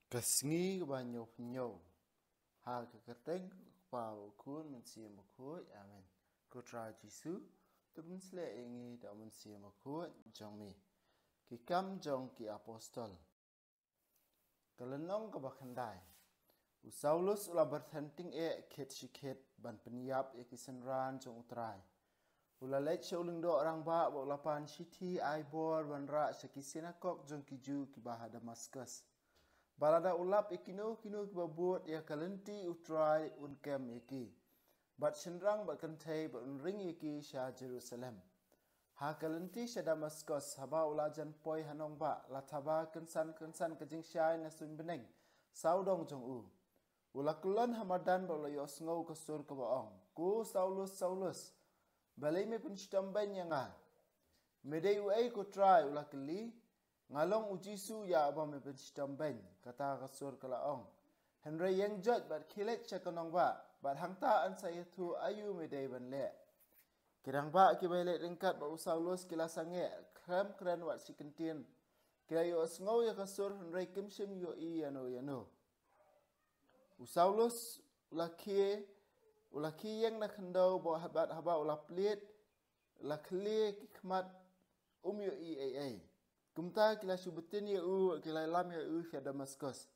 Kasngi banyo penyo. Ha kekerteng pau kun mensia makut. Amen. Ku tra Jisu. Tubun sle ingi da mensia makut jong mi. Ki kam jong ki apostol. Kalenong ka bakandai. Saulus ula berhenting ket shiket ban penyap kisenran jong utrai. Ula lech uling do orang ba ula pan shiti ai bor ban ra sekisinakok jong kiju ki bah Damaskus. Balada ulap ikino kino kibabut ya kalenti utrai unkem iki. Bat senrang bat kentai bat unring iki sya Jerusalem. Ha kalenti sya Damaskus haba ulajan poi hanong ba lataba kensan kejing syai nasun beneng saudong jong u. Ulakulan hamadan ba ula yos ngau kasur ke baong. Ku Saulus. Balai me pensitam banyanga. Medei uai ku try ulakeli. Ngalong ujisu ya abang me pensitam bany kata kasur kalaong. Henry yang jod bat kilet cakanong ba bat hangta an saya tu ayu medei ban le. Kirang ba ki bailet ringkat ba Saulus kila sange krem kren wat si kentin. Kira yo ngau ya kasur Henry kimsim yo I yano. Saulus ulaki yang nak kendau bawa habat haba ulaplit ulakli kikmat yo I. Kumta kila subutin ya kila lam ya ya Damaskus.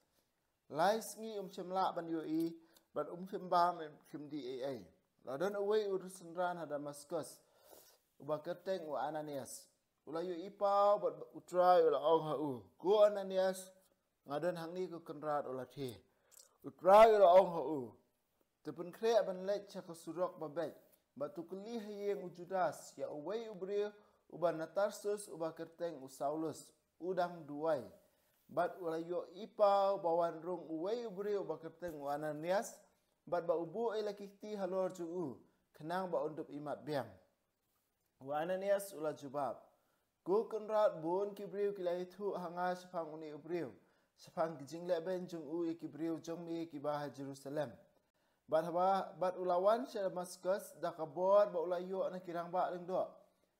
Lais ngi semla ban yo I ban sembam di AA. Ladan away urusan ran ha Damaskus. Uba kerteng wa Ananias. Ula yo I pau bat utrai ula ong ha Ku Ananias ngadan hang ni ku kenrat ula thi. Utrai ula ong ha Tepun kre ban lech surok babet. Batu keli hayeng Judas ya away ubri uba Tarsus uba kerteng Saulus udang duai. Bat ulayo ipau bawan rung uway ubri uba kerteng Ananias. Bat ba ubu ilakikti halor ju kenang ba untuk imat biang. Ananias ula jubab. Ku kenrat bun kibriu kilai tu hanga sepang uni ubriu. Sepang kijing leben jung ikibriu jong mi kibah Jerusalem. Bat ulawan sya Damaskus dakabor ba ulayo na kirang ba ling do.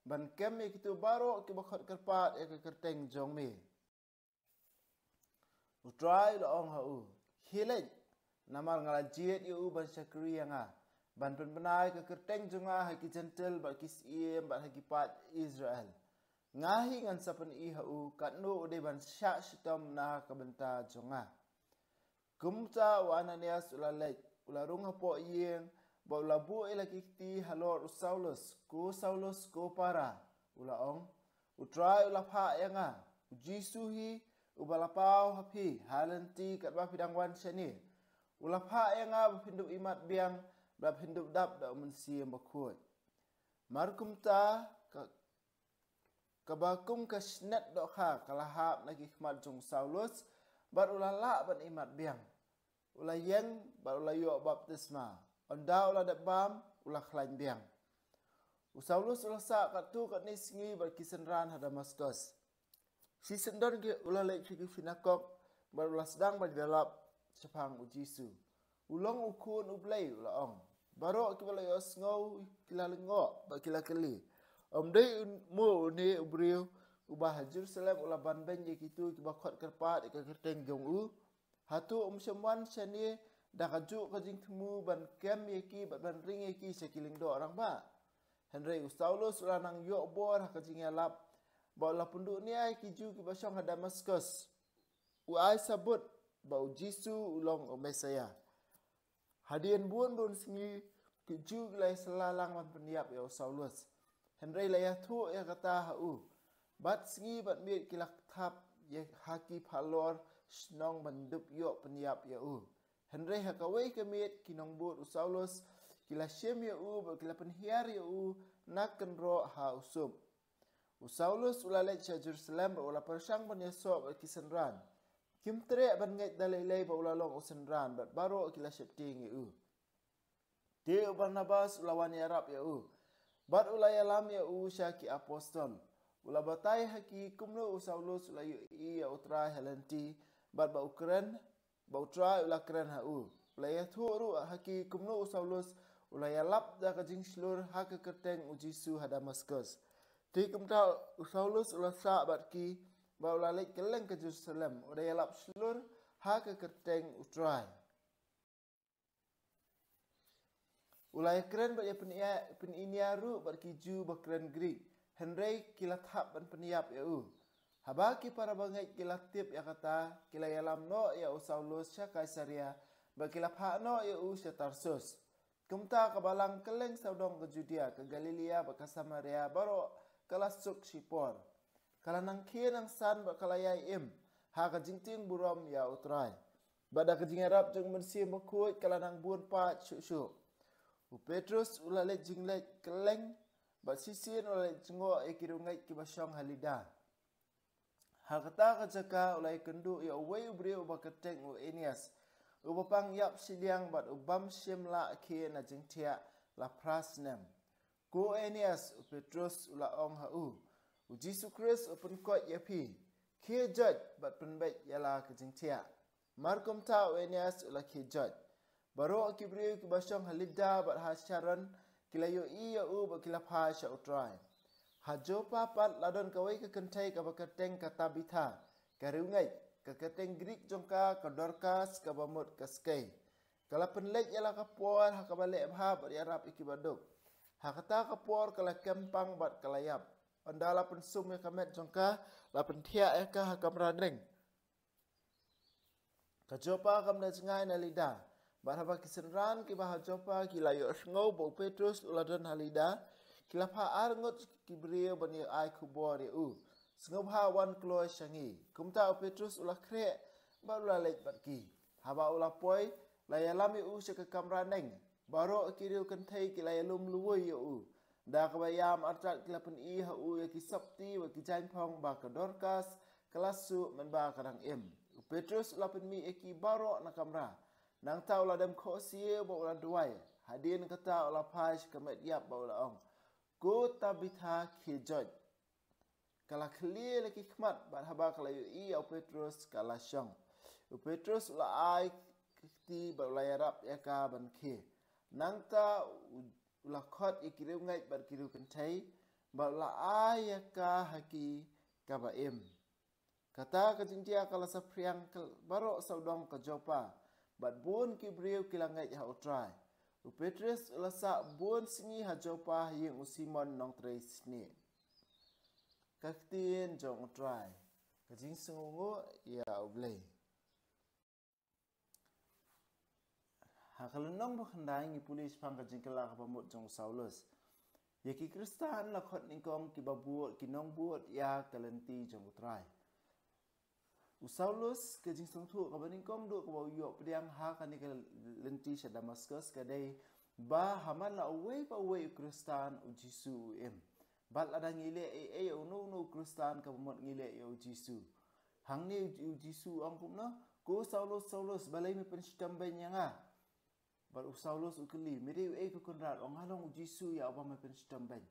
Ban kem kitu baro ki bakot kerpat kerteng jong mi. Utrai lo ong ha Hilej namal ngalajit yu ban syakri nga. Ban penbenai kerteng jonga ha ki gentle ba kis iem ba hagi pat Israel. Ngahi ngan sapen I ha katno de ban syak sitom na kabenta jonga. Kumta wa Ananias ulalej ularung hapo yeng ba ulabu ilakikti halor Saulus ku para ulaong utrai ulapha yanga ujisuhi ubalapau hapi halanti kat ba pidangwan seni ulapha yanga bapindup imat biang bap hindup dap da mensi bakut markumta kabakum kasnet dokha kalahap lagi khmat jong Saulus bar ulala ban imat biang ulayeng bar ulayo baptisma onda ula debam ula khlain biang. Saulus ula sa katu kat ni singi berkisenran ha Damaskus. Si sendon ke ula lek fiki finakok bar ula sedang berdelap sepang ujisu. Ulong ukun ublay ula ong. Barok ki bala yos ngau kila lengok ba kila keli. Dei mu ni ubriu ubah Jerusalem ula ban ben ye kitu ki bakot kerpat ke kerteng jong hatu semwan seni dah kaju kajing temu ban kem yeki ban ring yeki sekiling do orang ba. Henry Saulus ula nang yok bor kajing alap ba la penduk ni ai kiju ki basong ha Damaskus. Ai sabut ba Jisu ulong o Mesaya. Hadian bun singi kiju lai selalang ban peniap ya Saulus. Henry la tu ya kata ha bat singi bat mir kilak thap ye haki phalor snong bandup yok peniap ya Henry hakawai kemit kinong but Saulus kila syem ya kila penhiar ya nak kenro ha usum. Saulus ulalek cha Jerusalem ula persang ban yesok kisenran. Kim tre ban ngai dalai ba ulalong usenran bat baro kila syepting ya Ti Barnabas ulawan Arab ya Bat ulaya lam ya syaki apostol. Ula batai haki kumno Saulus ulayu ya utrai halenti bat ba ukren ba utrai ula keren ha ulaya thuru haki kumno Saulus ulaya lap da kajing slur ha ke kerteng ujisu ha Damaskus. Ti kumta Saulus ula sa bat ki ba ula lek keleng ke Jerusalem ulaya lap slur ha ke kerteng utrai. Ulai keren bat ya peniniaru bat kiju bat keren Greek. Henry kilat hap ban peniap ya Habaki para bangai kilat tip ya kata kila yalam no ya Saulus sya Kaisaria bat kilap ha no ya sya Tarsus. Kumta kabalang keleng saudong ke Judea ke Galilea bat ke Samaria baro kalasuk Shipor. Kalanang kia nang san bat kalayai im ha ka jingting buram ya utrai. Bada ke jingarap jeng mensi makut kalanang buon pa syuk-syuk. Petrus ulale jingle keleng bat sisin ulale jengo ekirungai kibasyong halida. Hakata kajaka ulai kendu ya uwei ubri ubaketeng u Enias. Ubapang yap siliang bat ubam shimla ke na jengtia la prasnem. Ko Enias Petrus ula ong hau. U Jesu Christ upun kot yapi. Ke judge bat penbet yala ke jengtia. Markom ta u Enias ula ke judge. Baru kibri kibasyong halida bat hasyaran kilayo iya bat kilapha sya utrai. Hajo papat ladon kawai ke kentai ka bakateng ka Tabitha. Karungai ka keteng Greek jongka ka Dorcas ka bamut ka skei. Kala penlek yala ka puar ha ka balik bha bat yarap ikibaduk. Ha kata ka puar kala kempang bat kalayap. Andala pensum ya kamet jongka la pentia ya ka ha kamradeng. Ka jopa kam na jengai na lidah. Barhaba kisenran ki baha jopa ki layo ngau bo Petrus uladan halida ki lapha arngot ki brio bani ai kubor ya sngau ha wan kloy shangi kumta Petrus ula kre ba ula lek bat ki haba ula poi la yalami se ke kamra neng baro kiriu kentai ki la yalum luwoi ya da ka bayam artat ki lapen ha ya ki sabti wa ki jain phong ba ka Dorcas kelasu men ba kadang Petrus ula pen mi eki baro na kamra nang tau la dem ko sie bo la duai hadin kata la paish kamet yap bo la ong go Tabitha ki joj kala clear laki khmat bar haba kala yu au Petrus kala syong Petrus la ai ti bo la yarap ya ka ban ki nang ta la khot ikiriu ngai bar kiriu kentai ba la ai ya ka haki ka ba kata ka jingtia kala sapriang baro saudong ka jopa bat buon kibriu kilangai ha utrai. Petrus lasa buon singi ha jopa yang Simon nong tres ni. Kaktin jong utrai. Kajing sungu ya oblay. Ha kalunong bakandai ngi pulis pang kajing kelak pamut jong Saulus. Yaki Kristan lakot ningkong kibabuot kinong buot ya kalenti jong utrai. Saulus ke jing sungtu ka baning kom du ko yo pediang ha kan ke lenti sya Damaskus ka dei ba haman la away pa away Kristan u Jisu bal ada ngile no Kristan ka mot ngile yo Jisu hang ni u Jisu ang kum no ko Saulus balai mi penstam banya nga bal Saulus u kli miri ko konrad ong halong u Jisu ya ba mi penstam bany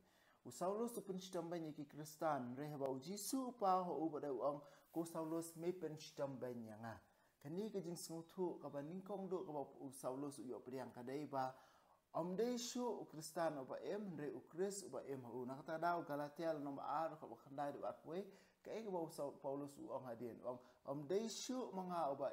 Saulus u penstam banya ki Kristan re ba u Jisu pa ho u bada ong ko Saulus me penstam banya nga kani ke jing sungtu ka baning kong do ka Saulus u yo priang ka dei ba dei shu Kristan ba re u Kris ba hu na kata daw Galatia no ma ka ba khandai do atwe ka e ba Paulus u ong hadien dei shu manga ba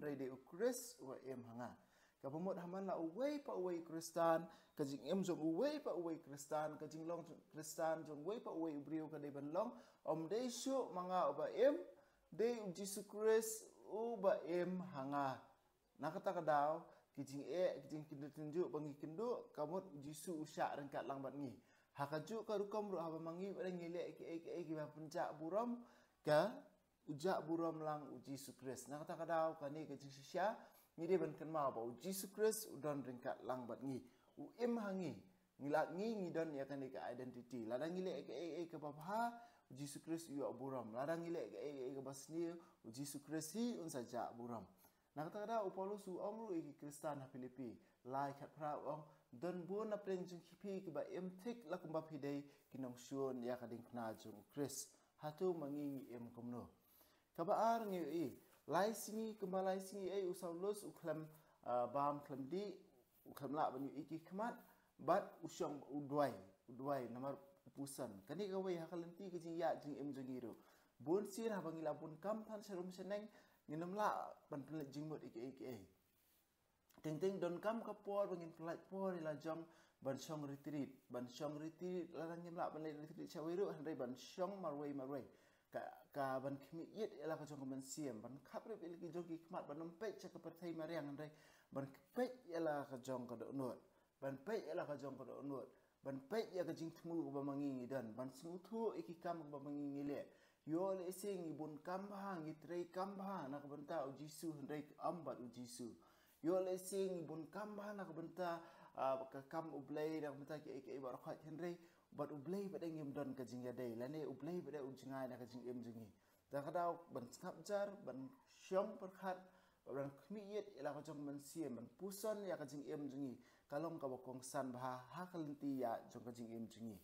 re de u Kris ba hanga ka pamot haman la uwei pa uwei Kristan ka jing jong uwei pa uwei Kristan ka jing long Kristan jong uwei pa uwei brio ka dei ban long dei shu manga ba de Jesus Christ uba hanga nakata kadaw kijing kindu bangi kindu kamut Jisu usya rengkat langbat ngi hakaju ka rukom ru haba mangi pada ngile ki ba pencak buram ka ujak buram lang Jesus Christ nakata kadaw kani kijing sya ngide ban kenma ba Jesus Christ udon rengkat langbat ngi hangi ngilak ngi ngidon ya kani ka identity ladang ngile ke babha Jesus Christ yu buram ladang ile ke basni Jesus Christ hi unsa ja buram nakata da Paulus u ongru iki Kristan ha Filipi lai khat pra ong don bu na pren jing khipi ki ba thik la kumba phidei kinong shun ya kading khna jung Chris hatu mangi komno ka ba ar ngi lai singi kumba lai singi u Saulus u khlam bam khlam di u khlam la ban iki khmat bat u shong u duai namar pusan kani ka wei hakalenti ke jing ya jing jongiru bun sir ha bangila bun kam than serum seneng nginam la ban pelit jingmut ike ting don kam kapor bangin pelat por ila jong ban shong retreat la ngim la ban retreat chawiru handai ban shong marway ka ban khmi yet ila ka jong ban siam ban khabre bil ki jogi khmat ban nompe chaka pathai mariang handai ban pe ila ka jong ka do nut ban pe ila ka jong ka do nut ban pe ya ka jing thmu ba mangi dan ban smu thu iki kam ba mangi le yo le sing ibun kam ba ngi trei kam ba na ka banta u jisu handai ambat u jisu yo le sing ibun kam ba na ka banta ka kam ublei na banta ki ba khat handai bat ublei ba dengim don ka jing ya dei la ne ublei ba da u jingai na ka jing em jingi ta ka daw ban skapjar ban syom perkhat ban khmi yet ila ka jong ban siam ban puson ya ka jing em jingi kalong ka bokong san bah ha kalinti ya jong ka jing em jingi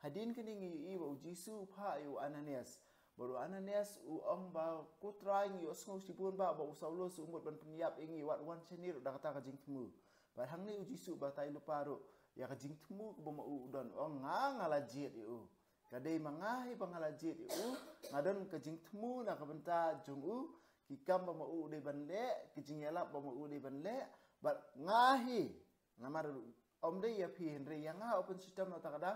hadin kini ngi i ba jisu pha yu Ananias baru Ananias u ong ba ku try ngi osngo sibun ba usaulo su umut ban penyap ingi wat wan chenir da kata ka jing tmu ba hang ni u jisu ba tai lupa ru ya ka jing tmu ko ba u don ong ngala jit yu kadai mangai bangala jit yu ngadon ka jing tmu na ka benta jong u ki kam ba u de ban le ki jing yala ba u de ban le ba ngahi namar om de ya phi henry yang ha open system na takada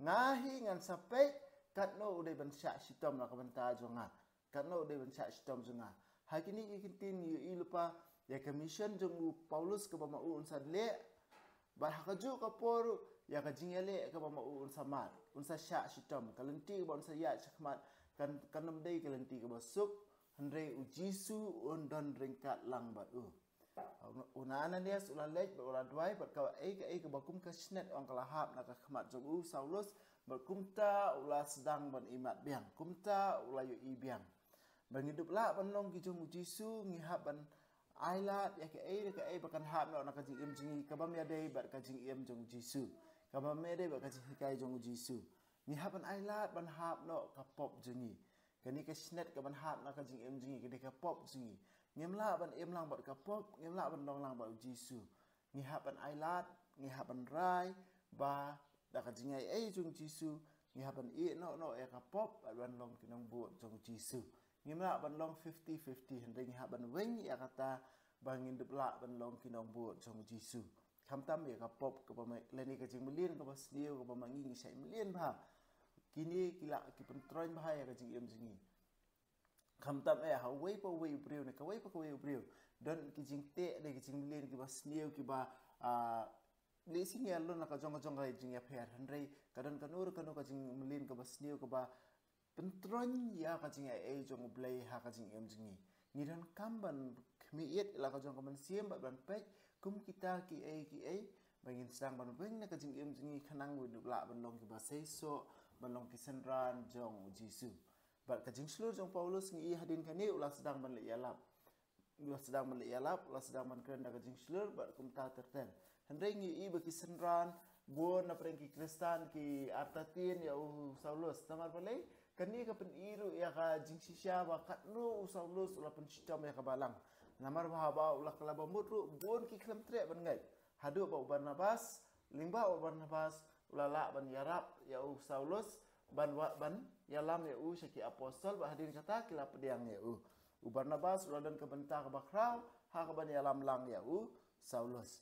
ngahi ngan sampai kat no udah bensa system na kabanta jonga kat no udah bensa system jonga hakini ikintin yu lupa ya commission jongu Paulus ke bama u unsa le ba hakaju ka poru ya ka jingale ke bama u unsa mat unsa sya system kalenti ba unsa ya chakmat kan kanam dei kalenti ke basuk henry u jisu undon ringkat lang bat u una Ananias ula lej ula dwai bat ka ai ka bakum ka snet ong kalahap na ka khmat jong u Saulus bat kumta ula sedang ban imat biang kumta ula yu i biang ban hidup la ban long ki jong Jisu ngihap ban ailat ya ka ai bakan hap no na ka jing em jingi ka bam ya dei bat ka jing em jong Jisu ka bam me dei bat ka jing kai jong Jisu ngihap ban ailat ban hap no ka pop jingi kani ka snet ka ban hap na ka jing em jingi ka ka pop jingi ngemla ban em lang bat ka pop ngemla ban long lang bat Jisu ngihap ban ailat ngihap ban rai ba da ka jingai ai jong Jisu ngihap ban i no ya ka pop ban long kinong bu jong Jisu ngimla ban long 50-50 hending ngihap ban weng ya kata bangin depla ban long kinong bu jong Jisu kamtam ya ka pop ka ba leni ka jing melien ka ba sniu ka ba mangi sai melien ba kini kila ki pentron ba ya ka jing em jingi kamtam ha wei pa wei briu ne ka wei pa ka wei briu don ki jing te de ki jing melien ki ba sniu ki ba lesing ya lo na ka jong ka jing ya pher handrei kadon kanur kanu ka jing melin ka ba sniu ka ba pentron ya ka jing ai jong blai ha ka jing em jingi ni dan kamban khmiet la ka jong ka man siem ba ban pek kum kita ki ai bangin sang ban weng na ka jing em jingi khanang wi dubla ban long ki ba sei so ban long ki senran jong Jisu ba ka jing slur jong Paulus ngi hadin kani ulah sedang ban le yalap ulah sedang ban le yalap ulah sedang ban kren da ka jing slur ba kum ta terten hendai ngi i baki senran bon na prengki Kristan ki artatin ya Saulus tamar balai kani ka pen iru ya ka jing sisya ba katno Saulus ulah pen system ya ka balang namar ba ulah kala ba mutru bon ki klam tre ban ngai hadu ba Barnabas limba Barnabas ulah la ban yarap ya Saulus ban yalam ya syaki apostol ba hadin kata kila pediang ya Barnabas ulah dan ka benta ka bakrau ha ka ban yalam lang ya Saulus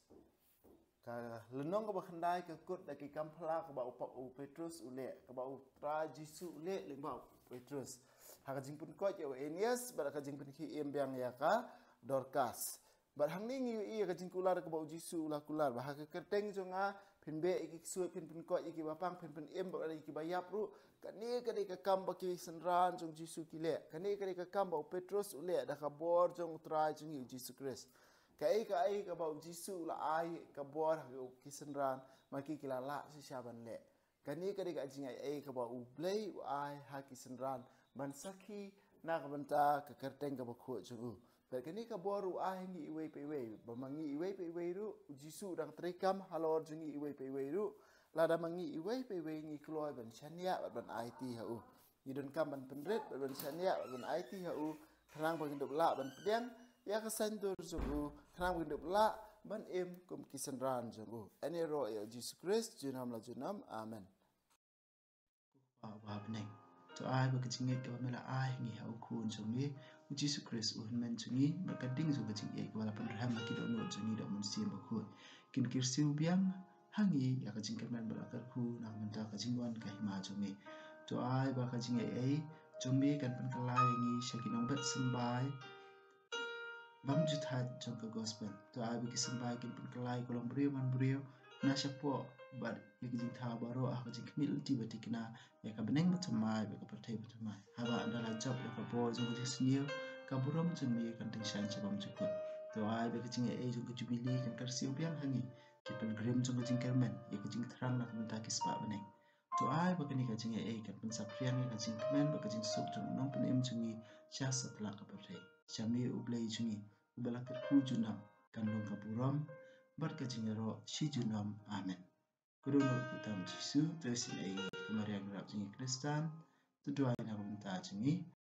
ka lenong ka bakhandai ka kut da ki kampla ka ba upa Petrus ule ka ba utra Jisu ule limba Petrus ha ka jingpun ko ya Aeneas ba ka jingpun ki embyang ya ka Dorcas ba hangni ngi i ka jingkular ka ba Jisu ula kular ba ha ka kerteng jonga pinbe iki suai pinpun ko iki bapang pinpun em ba iki ba yap ru kani ka kam ba ki senran jong Jisu kile kani ka kam ba Petrus ule da ka bor jong utra jong Jisu Christ kai ka ba Jisu la ai ka bor ki senran maki kila la si syaban le kani ka jingai ai ka ba u blai ai ha ki senran ban saki na ka banta ka kerteng ka ba khu jung kani ka bor u ai ngi iwe pe we ba mangi iwe pe we ru Jisu dang trekam halor jungi iwe pe we ru la da mangi iwe pe we ngi kloi ban chania ban IT ha u ni don kam ban penret ban chania ban IT ha u thrang ban dop la ban pedian ya ka san dur jung thrang ban dop la ban em kum kisan ran jung ani ro ya Jesus Christ junam la junam amen wa bne to ai ba kichinge ka mela ai ngi ha ku jung ni Jesus Christ men chungi berkading zo kajing ai wala panraham ki do no chungi do mun sim bakhu kin kirsiu biang hangi ya kajing kerman berakar khu na menta kajing wan ka hima chungi to ai ba kajing ai chungi kan pan kalai ngi shakinong bet sembai bam juthat jong ka gospel to ai bi sembai kin pan kalai kolom brio man brio na shapo but ikijing tha baro a kajing kmil ti batikna ya ka beneng batamai ba ka perthai batamai haba andala job ya ka bo jong ka sniu ka buram jong mi kan ting shan chabam chukut to ai ba kajing ai jong ka jubili kan karsiu biang hangi ki pan grim jong kajing kermen ya kajing thrang na kan ta kispa beneng to ai ba kani kajing ai kan pan sapriang ya kajing kemen ba kajing sok jong nong pan em jungi cha satla ka perthai chami ublei jungi ubala ka ku junam kan long ka buram bar kajing ro shi junam amen Kudono kita Yesus terus ini kemarin rap jingi Kristen tu doa yang aku minta jingi